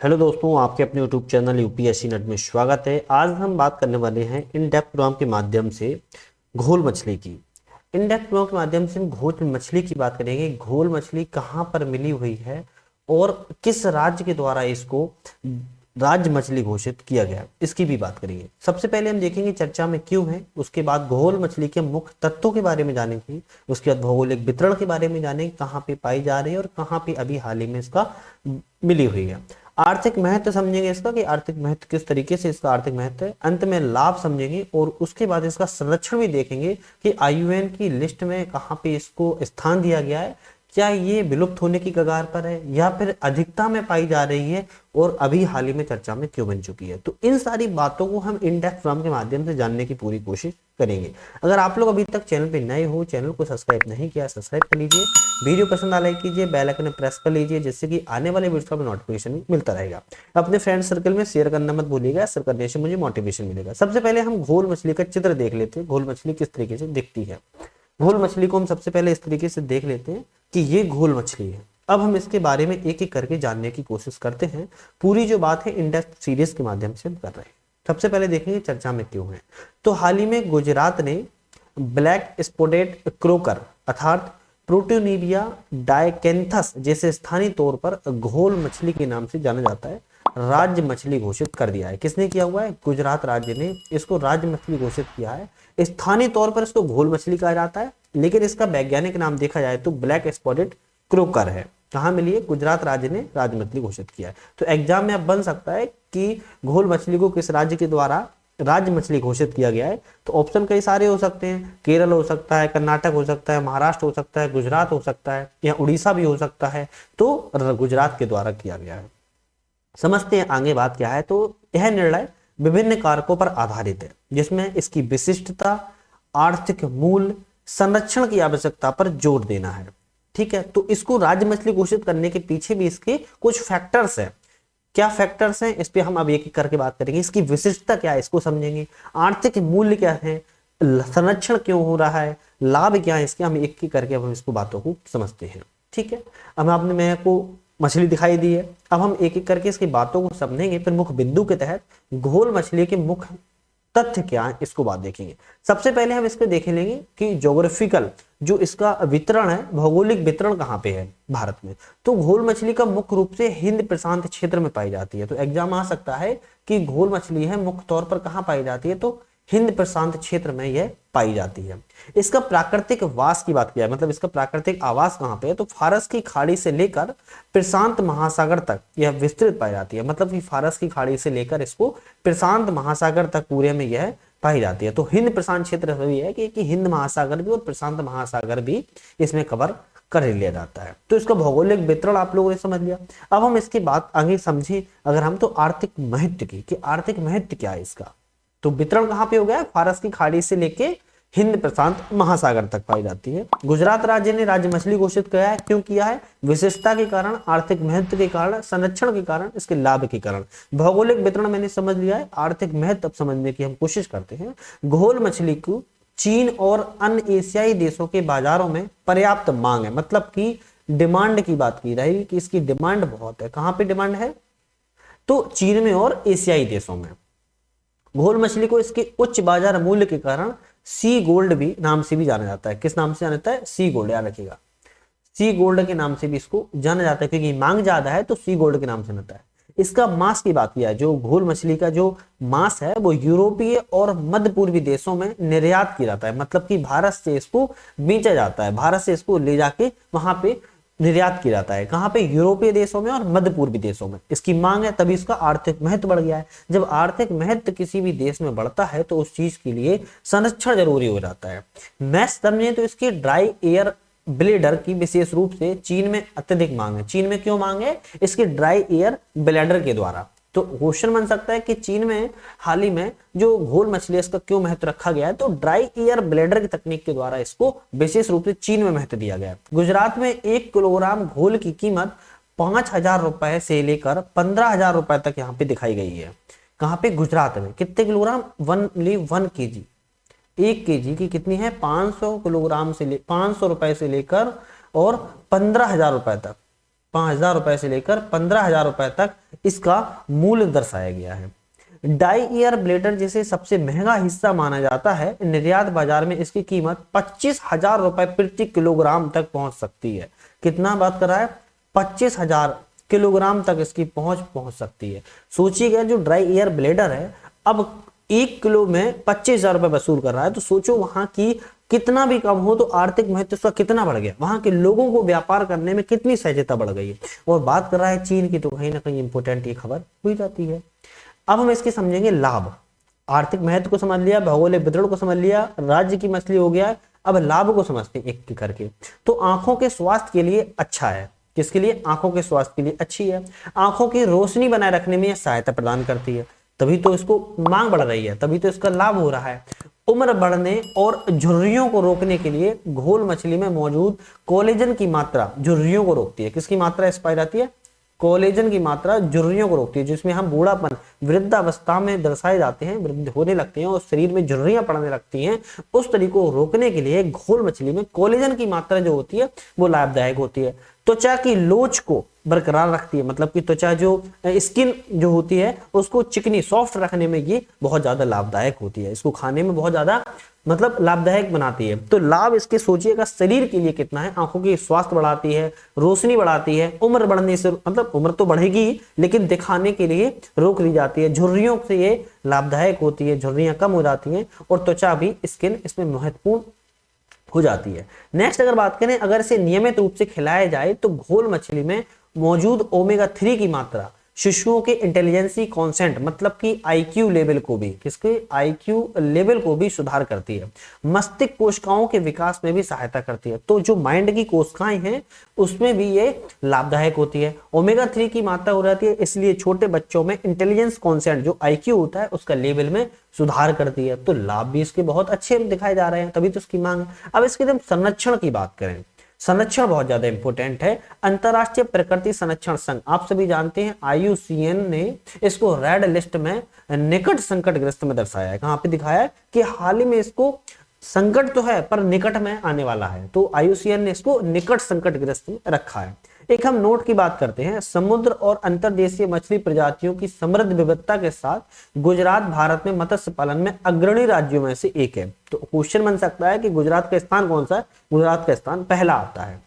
Hello दोस्तों, आपके अपने यूट्यूब चैनल यूपीएससी नेट में स्वागत है। आज हम बात करने वाले हैं इन डेप्थ प्रोग्राम के माध्यम से घोल मछली की। इन डेप्थ प्रोग्राम के माध्यम से हम घोल मछली की बात करेंगे। घोल मछली कहाँ पर मिली हुई है और किस राज्य के द्वारा इसको राज्य मछली घोषित किया गया, इसकी भी बात करेंगे। सबसे पहले हम देखेंगे चर्चा में क्यों है, उसके बाद घोल मछली के मुख्य तत्वों के बारे में जानेंगे, उसके बाद भौगोलिक वितरण के बारे में जानेंगे, कहाँ पे पाई जा रही है और कहाँ पे अभी हाल ही में इसका मिली हुई है। आर्थिक महत्व समझेंगे इसका कि आर्थिक महत्व किस तरीके से इसका आर्थिक महत्व है। अंत में लाभ समझेंगे और उसके बाद इसका संरक्षण भी देखेंगे कि आईयूएन की लिस्ट में कहाँ पे इसको स्थान दिया गया है, क्या ये विलुप्त होने की कगार पर है या फिर अधिकता में पाई जा रही है और अभी हाल ही में चर्चा में क्यों बन चुकी है। तो इन सारी बातों को हम इंडेक्स प्रोग्राम के माध्यम से जानने की पूरी कोशिश करेंगे। अगर आप लोग अभी तक चैनल पे नए हो, चैनल को सब्सक्राइब नहीं किया, सब्सक्राइब कर लीजिए। वीडियो पसंद आ लाइक कीजिए, बेल आइकन प्रेस कर लीजिए, जिससे कि आने वाले वीडियो का नोटिफिकेशन मिलता रहेगा। अपने फ्रेंड सर्कल में शेयर करना मत भूलिएगा, शेयर करने से मुझे मोटिवेशन मिलेगा। सबसे पहले हम घोल मछली का चित्र देख लेते हैं, घोल मछली किस तरीके से दिखती है। घोल मछली को हम सबसे पहले इस तरीके से देख लेते हैं कि ये घोल मछली है। अब हम इसके बारे में एक एक करके जानने की कोशिश करते हैं। पूरी जो बात है इंडेक्स सीरीज के माध्यम से हम कर रहे हैं। सबसे पहले देखेंगे चर्चा में क्यों है। तो हाल ही में गुजरात ने ब्लैक स्पॉटेड क्रोकर अर्थात प्रोटोनिविया डायकेंथस जैसे स्थानीय तौर पर घोल मछली के नाम से जाना जाता है राज्य मछली घोषित कर दिया है। किसने किया हुआ है? गुजरात राज्य ने इसको राज्य मछली घोषित किया है। स्थानीय तौर पर इसको घोल मछली कहा जाता है, लेकिन इसका वैज्ञानिक नाम देखा जाए तो ब्लैक स्पॉटेड क्रोकर है। कहाँ मिली है? गुजरात राज्य ने राज्य मछली घोषित किया है। तो एग्जाम में अब बन सकता है कि घोल मछली को किस राज्य के द्वारा राज्य मछली घोषित किया गया है। तो ऑप्शन कई सारे हो सकते हैं, केरल हो सकता है, कर्नाटक हो सकता है, महाराष्ट्र हो सकता है, गुजरात हो सकता है या उड़ीसा भी हो सकता है। तो गुजरात के द्वारा किया गया है। समझते हैं आगे बात क्या है। तो यह निर्णय विभिन्न कारकों पर आधारित है, जिसमें इसकी विशिष्टता, आर्थिक मूल्य, संरक्षण की आवश्यकता पर जोर देना है। ठीक है, तो इसको राज्य मछली घोषित करने के पीछे भी इसके कुछ फैक्टर्स हैं। क्या फैक्टर्स हैं, इस पे हम अब एक एक करके बात करेंगे। इसकी विशिष्टता क्या है, इसको समझेंगे। आर्थिक मूल्य क्या है, संरक्षण क्यों हो रहा है, लाभ क्या है इसके, हम एक एक करके अब हम इसको बातों को समझते हैं। ठीक है, अब आपने मेरे को मछली दिखाई दी है, अब हम एक एक करके इसकी बातों को समझेंगे। फिर मुख्य बिंदु के तहत घोल मछली के मुख्य तथ्य क्या है, इसको बात देखेंगे। सबसे पहले हम इसको देख लेंगे कि ज्योग्राफिकल जो इसका वितरण है, भौगोलिक वितरण कहाँ पे है भारत में। तो घोल मछली का मुख्य रूप से हिंद प्रशांत क्षेत्र में पाई जाती है। तो एग्जाम आ सकता है कि घोल मछली है मुख्य तौर पर कहाँ पाई जाती है, तो हिंद प्रशांत क्षेत्र में यह पाई जाती है। इसका प्राकृतिक वास की बात किया है, मतलब इसका प्राकृतिक आवास कहाँ पे है, तो फारस की खाड़ी से लेकर प्रशांत महासागर तक यह विस्तृत पाई जाती है। मतलब कि फारस की खाड़ी से लेकर इसको प्रशांत महासागर तक पूरे में यह पाई जाती है। तो हिंद प्रशांत क्षेत्र भी है कि हिंद महासागर भी और प्रशांत महासागर भी इसमें कवर कर लिया जाता है। तो इसका भौगोलिक वितरण आप लोगों ने समझ लिया। अब हम इसकी बात आगे समझे अगर हम, तो आर्थिक महत्व की कि आर्थिक महत्व क्या है इसका। तो वितरण कहाँ पे हो गया? फारस की खाड़ी से लेके हिंद प्रशांत महासागर तक पाई जाती है। गुजरात राज्य ने राज्य मछली घोषित किया है। क्यों किया है? विशेषता के कारण, आर्थिक महत्व के कारण, संरक्षण के कारण, इसके लाभ के कारण। भौगोलिक वितरण मैंने समझ लिया है, आर्थिक महत्व अब समझने की हम कोशिश करते हैं। घोल मछली को चीन और अन्य एशियाई देशों के बाजारों में पर्याप्त मांग है। मतलब कि डिमांड की बात की रही कि इसकी डिमांड बहुत है। कहाँ पे डिमांड है? तो चीन में और एशियाई देशों में। घोल मछली को इसके उच्च बाजार मूल्य के कारण सी गोल्ड भी नाम से भी जाना जाता है। किस नाम से जाना जाता है? सी गोल्ड, याद रखिएगा। सी गोल्ड के नाम से भी इसको जाना जाता है, क्योंकि मांग ज्यादा है तो सी गोल्ड के नाम से जाता है। इसका मांस की बात किया, जो घोल मछली का जो मांस है वो यूरोपीय और मध्य पूर्वी देशों में निर्यात किया जाता है। मतलब कि भारत से इसको बेचा जाता है, भारत से इसको ले जाके वहां पे निर्यात किया जाता है। कहाँ पे? यूरोपीय देशों में और मध्य पूर्वी देशों में। इसकी मांग है तभी इसका आर्थिक महत्व बढ़ गया है। जब आर्थिक महत्व किसी भी देश में बढ़ता है तो उस चीज के लिए संरक्षण जरूरी हो जाता है। मैच समझे तो इसकी ड्राई एयर ब्लेडर की विशेष रूप से चीन में अत्यधिक मांग है। चीन में क्यों मांग है? इसके ड्राई एयर ब्लेडर के द्वारा। तो क्वेश्चन बन सकता है कि चीन में हाल ही में जो घोल मछली है इसका क्यों महत्व रखा गया है, तो ड्राई एयर ब्लेडर की तकनीक के द्वारा इसको विशेष रूप से चीन में महत्व दिया गया है। गुजरात में 1 किलोग्राम घोल की कीमत 5,000 रुपए से लेकर 15,000 रुपए तक यहाँ पे दिखाई गई है। कहाँ पे? गुजरात में। कितने किलोग्राम? 1 केजी। 1 केजी की कितनी है? 500 किलोग्राम से 500 रुपए से लेकर और 15,000 रुपए तक। 5,000 रुपए से लेकर 15,000 रुपए तक इसका मूल्य दर्शाया गया है। डाई ईयर ब्लेडर जिसे सबसे महंगा हिस्सा माना जाता है, निर्यात बाजार में इसकी कीमत 25,000 रुपए प्रति किलोग्राम तक पहुंच सकती है। कितना बात कर रहा है? 25,000 किलोग्राम तक इसकी पहुंच सकती है। सोचिएगा जो ड्राई ईयर ब्लेडर है अब 1 किलो में 25,000 रुपए वसूल कर रहा है, तो सोचो वहां की कितना भी कम हो तो आर्थिक महत्व उसका कितना बढ़ गया, वहां के लोगों को व्यापार करने में कितनी सहजता बढ़ गई है। और बात कर रहा है चीन की, तो कहीं ना कहीं इंपोर्टेंट ये खबर हुई जाती है। अब हम इसके समझेंगे लाभ। आर्थिक महत्व को समझ लिया, भौगोलिक वितरण को समझ लिया, राज्य की मछली हो गया, अब लाभ को समझते हैं एक एक करके। तो आंखों के स्वास्थ्य के लिए अच्छा है। किसके लिए? आंखों के स्वास्थ्य के लिए अच्छी है। आंखों की रोशनी बनाए रखने में यह सहायता प्रदान करती है, तभी तो इसको मांग बढ़ रही है, तभी तो इसका लाभ हो रहा है। उम्र बढ़ने और झुर्रियों को रोकने के लिए घोल मछली में मौजूद कोलेजन की मात्रा झुर्रियों को रोकती है। किसकी मात्रा एक्सपायर आती है? कोलेजन की मात्रा झुर्रियों को रोकती है, जिसमें हम बूढ़ापन वृद्धावस्था में दर्शाए जाते हैं, वृद्ध होने लगते हैं और शरीर में झुर्रियां पड़ने लगती हैं, उस तरीके को रोकने के लिए घोल मछली में कोलेजन की मात्रा जो होती है वो लाभदायक होती है। त्वचा की लोच को बरकरार रखती है, मतलब कि त्वचा जो स्किन जो होती है उसको चिकनी सॉफ्ट रखने में ये बहुत ज्यादा लाभदायक होती है। इसको खाने में बहुत ज्यादा मतलब लाभदायक बनाती है। तो लाभ इसके सोचिएगा शरीर के लिए कितना है। आंखों की स्वास्थ्य बढ़ाती है, रोशनी बढ़ाती है, उम्र बढ़ने से मतलब उम्र तो बढ़ेगी लेकिन दिखाने के लिए रोक दी जाती है। झुर्रियों से ये लाभदायक होती है, झुर्रियां कम हो जाती हैं और त्वचा भी स्किन इसमें महत्वपूर्ण हो जाती है। नेक्स्ट अगर बात करें, अगर इसे नियमित रूप से खिलाया जाए तो घोल मछली में मौजूद ओमेगा 3 की मात्रा शिशुओं के इंटेलिजेंसी कॉन्सेंट मतलब कि आईक्यू लेवल को भी, किसके आईक्यू लेवल को भी सुधार करती है। मस्तिष्क कोशिकाओं के विकास में भी सहायता करती है। तो जो माइंड की कोशिकाएं हैं उसमें भी ये लाभदायक होती है। ओमेगा 3 की मात्रा हो जाती है, इसलिए छोटे बच्चों में इंटेलिजेंस कॉन्सेंट जो आईक्यू होता है उसका लेवल में सुधार करती है। तो लाभ भी इसके बहुत अच्छे दिखाए जा रहे हैं, तभी तो इसकी मांग है। अब इसके हम संरक्षण की बात करें, संरक्षण बहुत ज्यादा इंपॉर्टेंट है। अंतरराष्ट्रीय प्रकृति संरक्षण संघ, आप सभी जानते हैं IUCN ने इसको रेड लिस्ट में निकट संकटग्रस्त में दर्शाया है। कहां पे दिखाया है कि हाल ही में इसको संकट तो है पर निकट में आने वाला है, तो IUCN ने इसको निकट संकटग्रस्त में रखा है। एक हम नोट की बात करते हैं, समुद्र और अंतर्देशीय मछली प्रजातियों की समृद्ध विविधता के साथ गुजरात भारत में मत्स्य पालन में अग्रणी राज्यों में से एक है। तो क्वेश्चन बन सकता है कि गुजरात का स्थान कौन सा है? गुजरात का स्थान पहला आता है।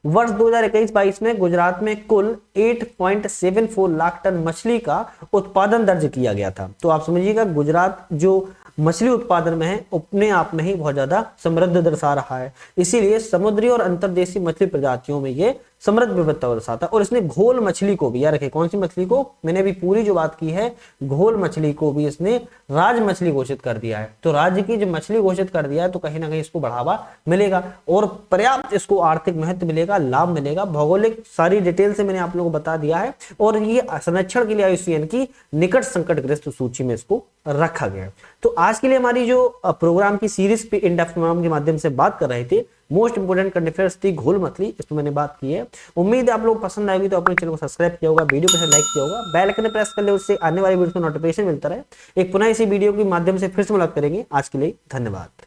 वर्ष 2021-22 में गुजरात में कुल 8.74 लाख टन मछली का उत्पादन दर्ज किया गया था। तो आप समझिएगा गुजरात जो मछली उत्पादन में है अपने आप में ही बहुत ज्यादा समृद्ध दर्शा रहा है, इसीलिए समुद्री और अंतर्देशीय मछली प्रजातियों में ये समृद्ध विविधता दर्शाता है। और इसने घोल मछली को भी, याद रखे कौन सी मछली को, मैंने अभी पूरी जो बात की है घोल मछली को भी इसने राज मछली घोषित कर दिया है। तो राज्य की जो मछली घोषित कर दिया है तो कहीं ना कहीं इसको बढ़ावा मिलेगा और पर्याप्त इसको आर्थिक महत्व मिलेगा, लाभ मिलेगा। भौगोलिक सारी डिटेल से मैंने आप लोगों को बता दिया है और ये संरक्षण के लिए IUCN की निकट संकटग्रस्त सूची में इसको रखा गया। तो आज के लिए हमारी जो प्रोग्राम की सीरीज पे इन डेप्थ प्रोग्राम के माध्यम से बात कर रहे थे, मोस्ट इंपोर्टेंट करंट अफेयर्स थी घोल मछली, इसमें मैंने बात की है। उम्मीद है आप लोग पसंद आएगी, तो अपने चैनल को सब्सक्राइब किया होगा, वीडियो पर लाइक किया होगा, बेल आइकन प्रेस कर ले, उससे आने वाली वीडियो को नोटिफिकेशन मिलता रहे। एक पुनः इसी वीडियो के माध्यम से फिर से मुलाकात करेंगे। आज के लिए धन्यवाद।